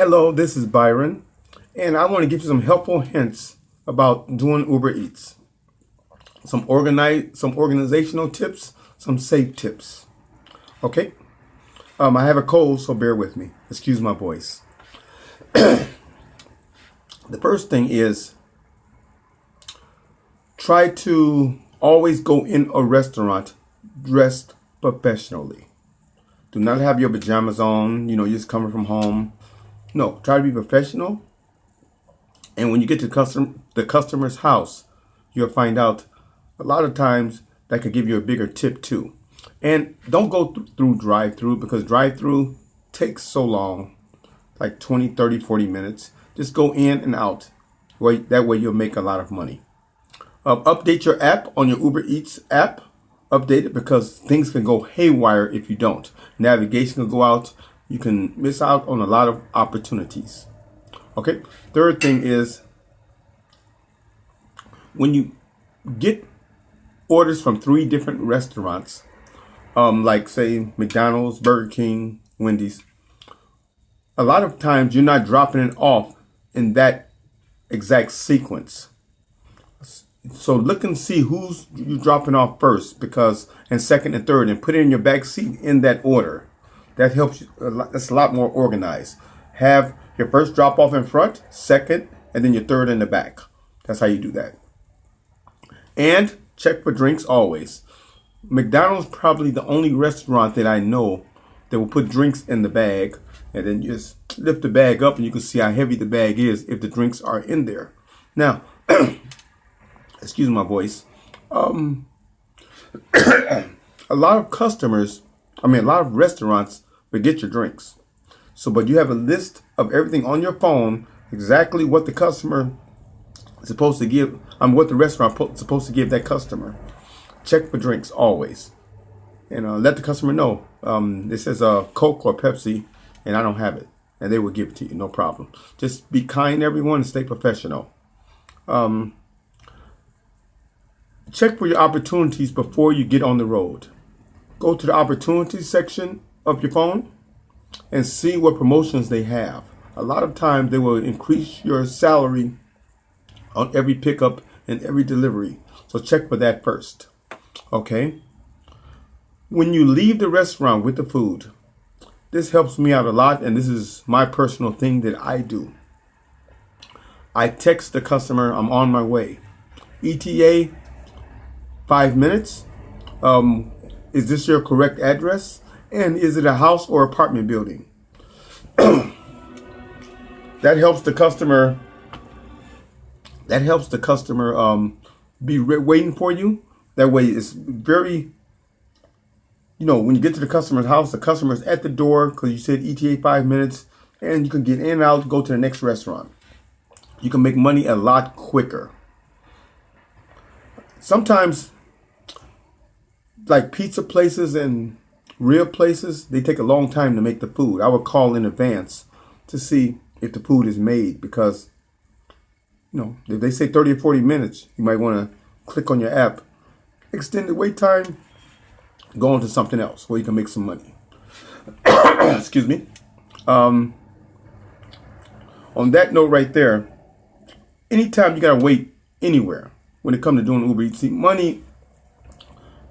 Hello, this is Byron, and I want to give you some helpful hints about doing Uber Eats. Some organizational tips, some safe tips. Okay? I have a cold, so bear with me. Excuse my voice. The first thing is try to always go in a restaurant dressed professionally. Do not have your pajamas on, you're just coming from home. No, try to be professional. And when you get to the customer's house, you'll find out a lot of times that could give you a bigger tip too. And don't go through drive-through because drive-through takes so long, like 20, 30, 40 minutes. Just go in and out. That way you'll make a lot of money. Update your app on your Uber Eats app. Update it because things can go haywire if you don't. Navigation can go out. You can miss out on a lot of opportunities. Okay. Third thing is when you get orders from 3 different restaurants, like say McDonald's, Burger King, Wendy's, a lot of times you're not dropping it off in that exact sequence. So look and see who's you dropping off first, and second and third, and put it in your back seat in that order. That helps you. That's a lot more organized. Have your first drop off in front, second, and then your third in the back. That's how you do that. And check for drinks always. McDonald's probably the only restaurant that I know that will put drinks in the bag, and then you just lift the bag up and you can see how heavy the bag is if the drinks are in there. Now, excuse my voice. A lot of restaurants forget your drinks. But you have a list of everything on your phone, exactly what the customer is supposed to give, what the restaurant is supposed to give that customer. Check for drinks always. And let the customer know. This says Coke or Pepsi, and I don't have it. And they will give it to you, no problem. Just be kind to everyone and stay professional. Check for your opportunities before you get on the road. Go to the opportunities section of your phone and see what promotions they have. A lot of times they will increase your salary on every pickup and every delivery. So check for that first. Okay? When you leave the restaurant with the food, this helps me out a lot, and this is my personal thing that I do. I text the customer, I'm on my way. ETA, 5 minutes. Is this your correct address? And is it a house or apartment building? That helps the customer. Be waiting for you. That way it's very, when you get to the customer's house, the customer's at the door because you said ETA 5 minutes, and you can get in and out, go to the next restaurant. You can make money a lot quicker. Sometimes, like pizza places and real places, they take a long time to make the food. I would call in advance to see if the food is made because, if they say 30 or 40 minutes, you might want to click on your app, extended wait time, go on to something else where you can make some money. Excuse me. On that note right there, anytime you got to wait anywhere when it comes to doing Uber Eats, see, money,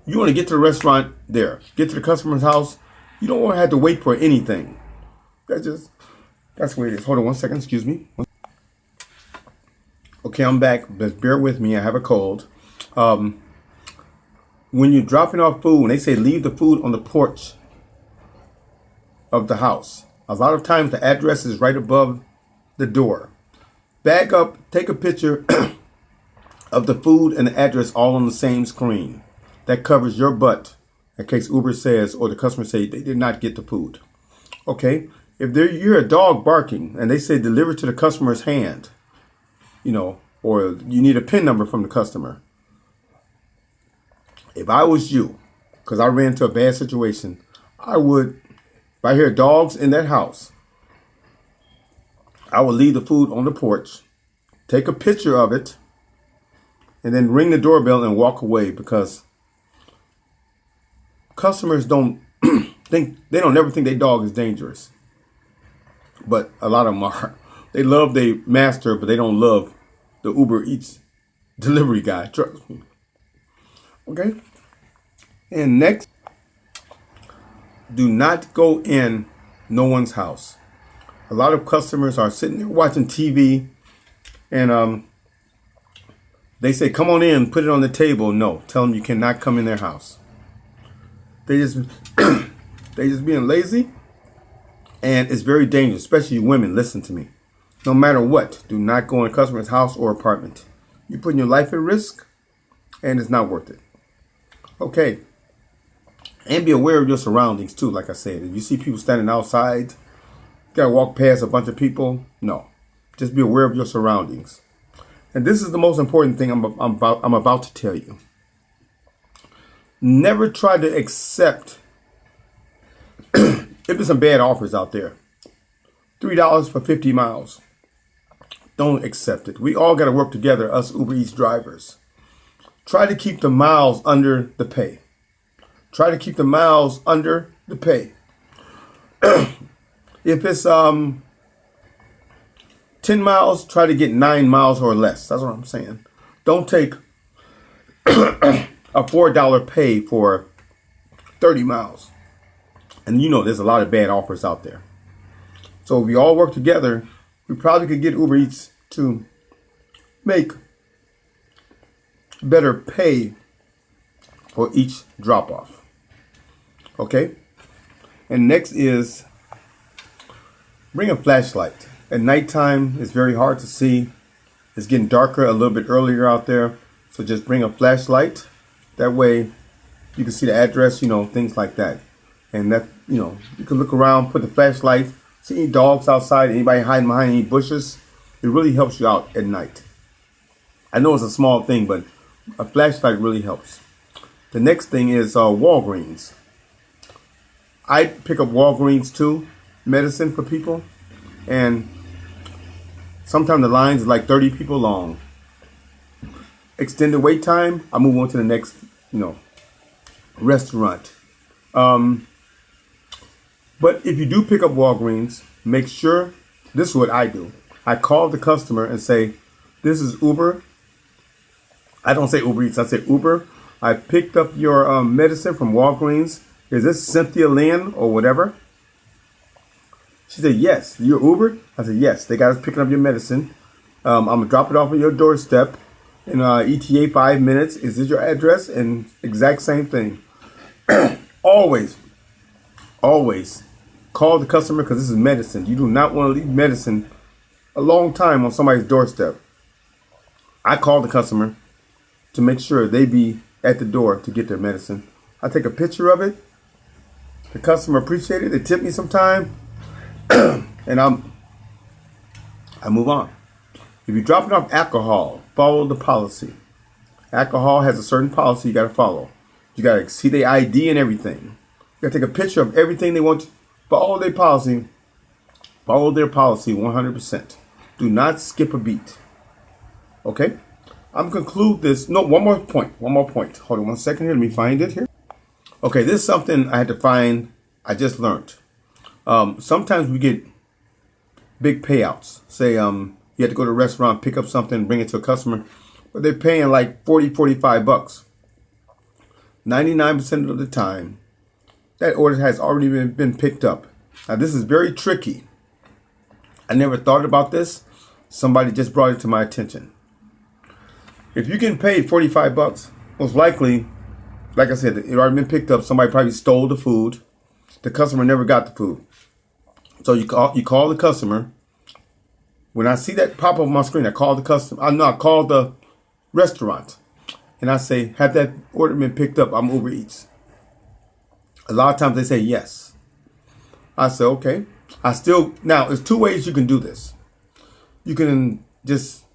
you want to get to the restaurant there, get to the customer's house. You don't want to have to wait for anything. That's the way it is. Hold on one second. Excuse me. Okay, I'm back. Just bear with me. I have a cold. When you're dropping off food, when they say leave the food on the porch of the house, a lot of times the address is right above the door. Back up, take a picture of the food and the address all on the same screen. That covers your butt in case Uber says or the customer say they did not get the food. Okay, if you're a dog barking and they say deliver to the customer's hand, or you need a PIN number from the customer. If I was you, because I ran into a bad situation, if I hear dogs in that house, I would leave the food on the porch, take a picture of it, and then ring the doorbell and walk away because customers don't never think their dog is dangerous. but a lot of them are. They love their master, but they don't love the Uber Eats delivery guy. Trust me. Okay. And next, do not go in no one's house. A lot of customers are sitting there watching TV, and they say, "Come on in, put it on the table." No, tell them you cannot come in their house. They just they just being lazy, and it's very dangerous. Especially women. Listen to me. No matter what, do not go in a customer's house or apartment. You're putting your life at risk, and it's not worth it. Okay. And be aware of your surroundings too. Like I said, if you see people standing outside, you gotta walk past a bunch of people. No, just be aware of your surroundings. And this is the most important thing I'm about to tell you. Never try to accept if there's some bad offers out there. $3 for 50 miles. Don't accept it. We all got to work together, us Uber Eats drivers. Try to keep the miles under the pay. Try to keep the miles under the pay. If it's 10 miles, try to get 9 miles or less. That's what I'm saying. Don't take a $4 pay for 30 miles. And you know there's a lot of bad offers out there. So if we all work together, we probably could get Uber Eats to make better pay for each drop off. Okay? And next is bring a flashlight. At nighttime, it's very hard to see. It's getting darker a little bit earlier out there. So just bring a flashlight. That way you can see the address, things like that. And that, you can look around, put the flashlight, see any dogs outside, anybody hiding behind any bushes. It really helps you out at night. I know it's a small thing, but a flashlight really helps. The next thing is Walgreens. I pick up Walgreens too, medicine for people. And sometimes the lines are like 30 people long. Extended wait time, I move on to the next, restaurant. But if you do pick up Walgreens, make sure, this is what I do. I call the customer and say, "This is Uber." I don't say Uber Eats, I say Uber. I picked up your medicine from Walgreens. Is this Cynthia Lynn or whatever? She said, "Yes." "You're Uber?" I said, "Yes. They got us picking up your medicine. I'm going to drop it off at your doorstep in ETA 5 minutes. Is this your address?" And exact same thing. Always call the customer, because this is medicine. You do not want to leave medicine a long time on somebody's doorstep. I call the customer to make sure they be at the door to get their medicine. I take a picture of it. The customer appreciates it. They tip me sometime. And I move on. If you're dropping off alcohol, follow the policy. Alcohol has a certain policy you got to follow. You got to see their ID and everything. You got to take a picture of everything they want. Follow their policy. Follow their policy 100%. Do not skip a beat. Okay? I'm going to conclude this. No, one more point. Hold on 1 second here. Let me find it here. Okay, this is something I had to find. I just learned. Sometimes we get big payouts. Say you have to go to a restaurant, pick up something, bring it to a customer, but they're paying like $40-$45. 99% of the time, that order has already been picked up. Now, this is very tricky. I never thought about this. Somebody just brought it to my attention. If you're getting paid $45, most likely, like I said, it already been picked up. Somebody probably stole the food. The customer never got the food. So you call the customer. When I see that pop up on my screen, I call the customer. I call the restaurant. And I say, "Have that order been picked up? I'm Uber Eats." A lot of times they say yes. I say, okay. Now, there's 2 ways you can do this. You can just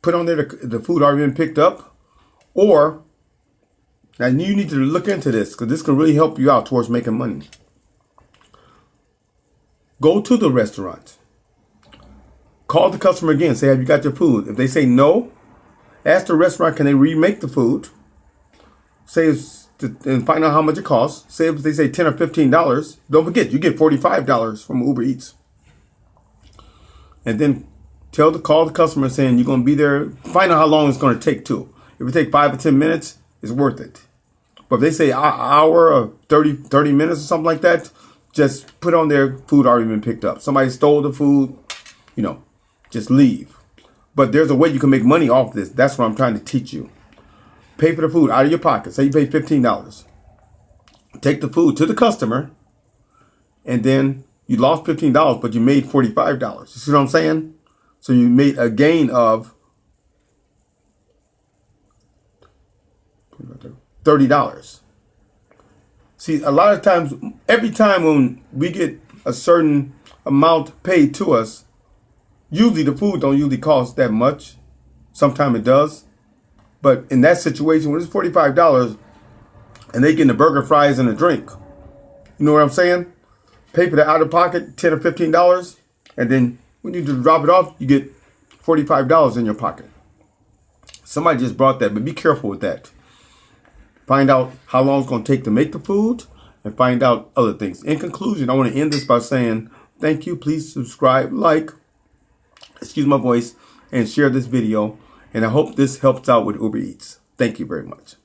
put on there the food already been picked up. Or, now you need to look into this, because this can really help you out towards making money. Go to the restaurant. Call the customer again. Say, "Have you got your food?" If they say no, ask the restaurant, can they remake the food? And find out how much it costs. Say if they say $10 or $15, don't forget, you get $45 from Uber Eats. and then call the customer saying you're going to be there. Find out how long it's going to take too. If it take 5 or 10 minutes, it's worth it. But if they say an hour or 30 minutes or something like that, just put on their food already been picked up. Somebody stole the food, just leave. But there's a way you can make money off this. That's what I'm trying to teach you. Pay for the food out of your pocket. Say you pay $15. Take the food to the customer, and then you lost $15, but you made $45. You see what I'm saying? So you made a gain of $30. See, a lot of times, every time when we get a certain amount paid to us, usually the food don't usually cost that much. Sometimes it does. But in that situation, when it's $45 and they get the burger, fries, and a drink, you know what I'm saying? Pay for the out of pocket, $10 or $15, and then when you drop it off, you get $45 in your pocket. Somebody just brought that, but be careful with that. Find out how long it's going to take to make the food, and find out other things. In conclusion, I want to end this by saying thank you. Please subscribe, excuse my voice, and share this video. And I hope this helps out with Uber Eats. Thank you very much.